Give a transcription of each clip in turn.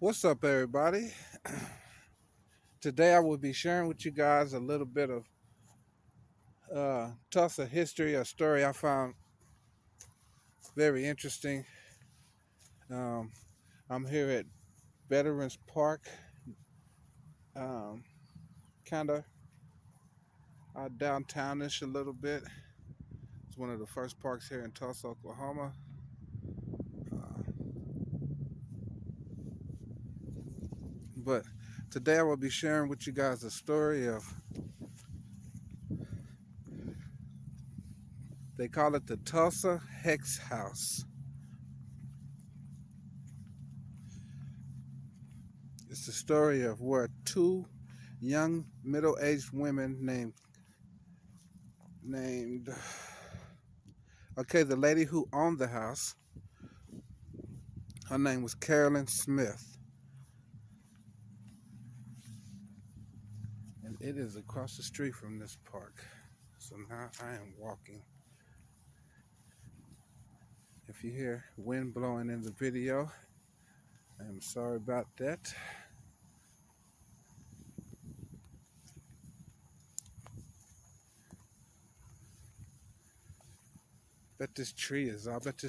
What's up, everybody? Today I will be sharing with you guys a little bit of Tulsa history, a story I found very interesting. Um, I'm here at Veterans Park, um, kind of downtownish a little bit. It's one of the first parks here in Tulsa, Oklahoma. Uh, but today I will be sharing with you guys a story of, they call it the Tulsa Hex House. It's the story of where two young middle-aged women named okay, the lady who owned the house, her name was Carolyn Smith, and it is across the street from this park. So now I am walking. If you hear wind blowing in the video, I am sorry about that. I bet this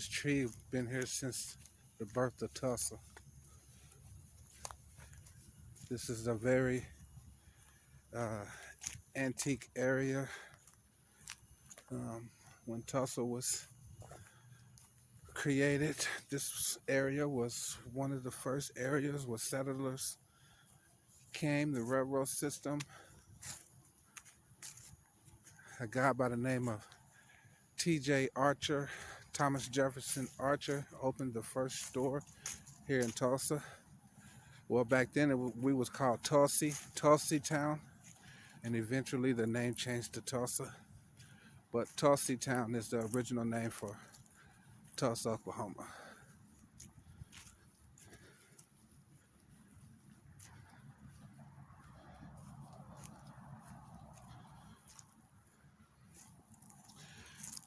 tree been here since the birth of Tulsa. This is a very uh, antique area. When Tulsa was created, this area was one of the first areas where settlers came, the railroad system. A guy by the name of T.J. Archer, Thomas Jefferson Archer, opened the first store here in Tulsa. Well, back then we was called Tulsa Town, and eventually the name changed to Tulsa. But Tulsa Town is the original name for Tulsa, Oklahoma.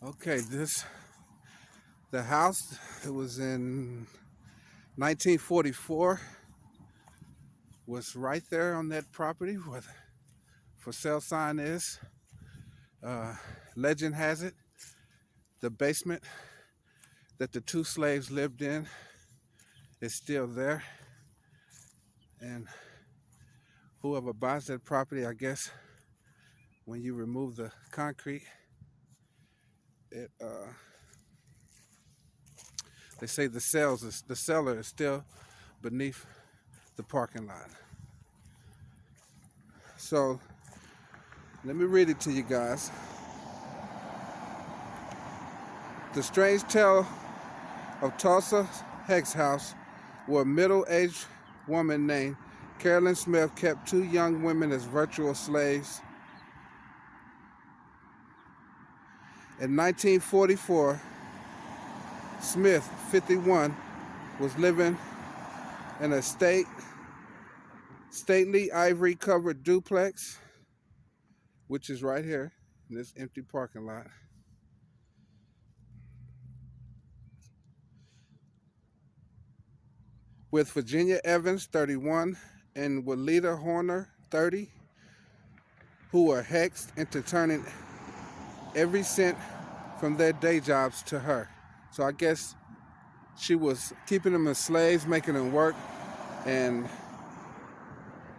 Okay, the house, it was in 1944, was right there on that property where the for sale sign is. Legend has it, the basement that the two slaves lived in is still there. And whoever buys that property, I guess, when you remove the concrete, they say the cellar is still beneath the parking lot. So let me read it to you guys. The strange tale of Tulsa Hex House, where a middle-aged woman named Carolyn Smith kept two young women as virtual slaves. In 1944, Smith, 51, was living in a stately ivory-covered duplex, which is right here in this empty parking lot. With Virginia Evans, 31, and Walita Horner, 30, who were hexed into turning every cent from their day jobs to her. So I guess she was keeping them as slaves, making them work, and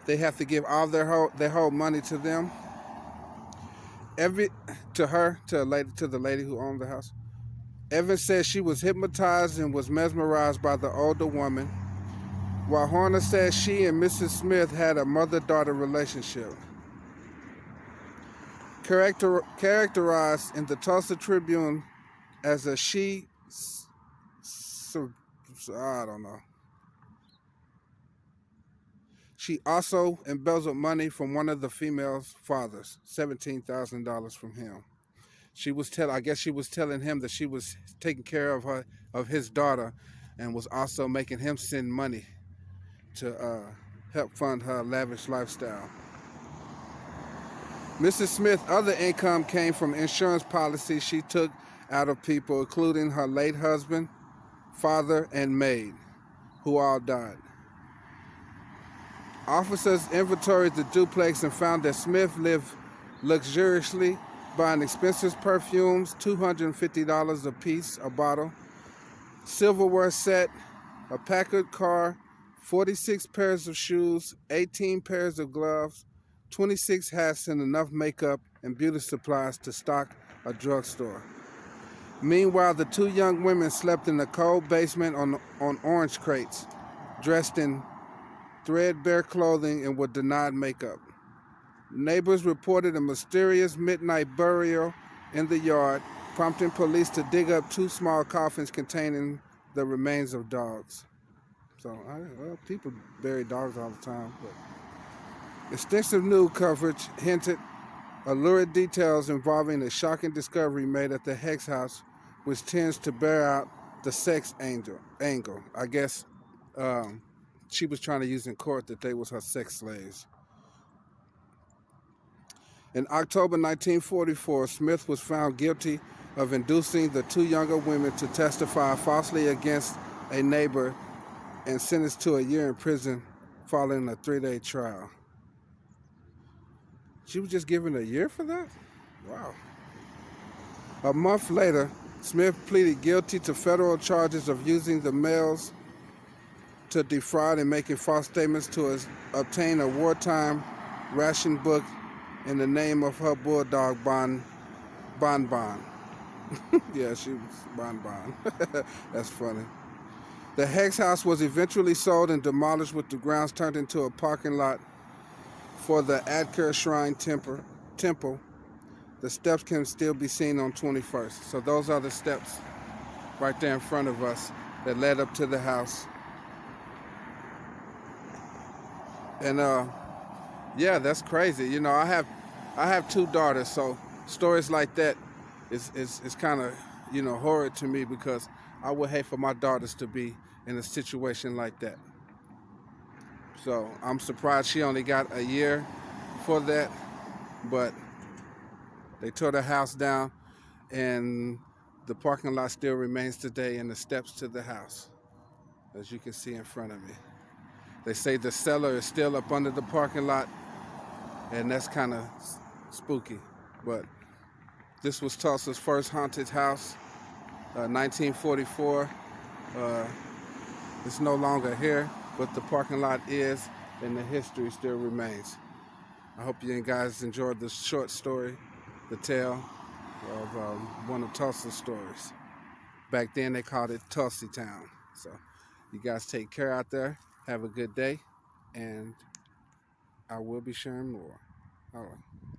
they have to give all their whole money to them. To the lady who owned the house. Evans said she was hypnotized and was mesmerized by the older woman, while Horner said she and Mrs. Smith had a mother-daughter relationship. Characterized in the Tulsa Tribune as a I don't know. She also embezzled money from one of the female's fathers, $17,000 from him. I guess she was telling him that she was taking care of his daughter, and was also making him send money to help fund her lavish lifestyle. Mrs. Smith's other income came from insurance policies she took out of people, including her late husband, father, and maid, who all died. Officers inventoried the duplex and found that Smith lived luxuriously, buying expensive perfumes, $250 a piece, a bottle, silverware set, a Packard car, 46 pairs of shoes, 18 pairs of gloves, 26 hats, and enough makeup and beauty supplies to stock a drugstore. Meanwhile, the two young women slept in the cold basement on orange crates, dressed in threadbare clothing and with denied makeup. Neighbors reported a mysterious midnight burial in the yard, prompting police to dig up two small coffins containing the remains of dogs. So, well, people bury dogs all the time. But extensive news coverage hinted lurid details involving a shocking discovery made at the Hex house, which tends to bear out the sex angle. I guess she was trying to use in court that they was her sex slaves. In October 1944, Smith was found guilty of inducing the two younger women to testify falsely against a neighbor and sentenced to a year in prison following a 3-day trial. She was just given a year for that? Wow. A month later, Smith pleaded guilty to federal charges of using the mails to defraud and making false statements to obtain a wartime ration book in the name of her bulldog, Bon Bon. Yeah, she was Bon Bon. That's funny. The Hex house was eventually sold and demolished, with the grounds turned into a parking lot for the Adker Shrine Temple. The steps can still be seen on 21st. So those are the steps right there in front of us that led up to the house. And yeah, that's crazy. You know, I have two daughters, so stories like that is kind of, you know, horrid to me, because I would hate for my daughters to be in a situation like that. So I'm surprised she only got a year for that, but they tore the house down, and the parking lot still remains today, and the steps to the house, as you can see in front of me. They say the cellar is still up under the parking lot, and that's kind of spooky. But this was Tulsa's first haunted house, 1944. It's no longer here, but the parking lot is, and the history still remains. I hope you guys enjoyed this short story, the tale of one of Tulsa's stories. Back then they called it Tulsa Town. So you guys take care out there. Have a good day, and I will be sharing more. All right.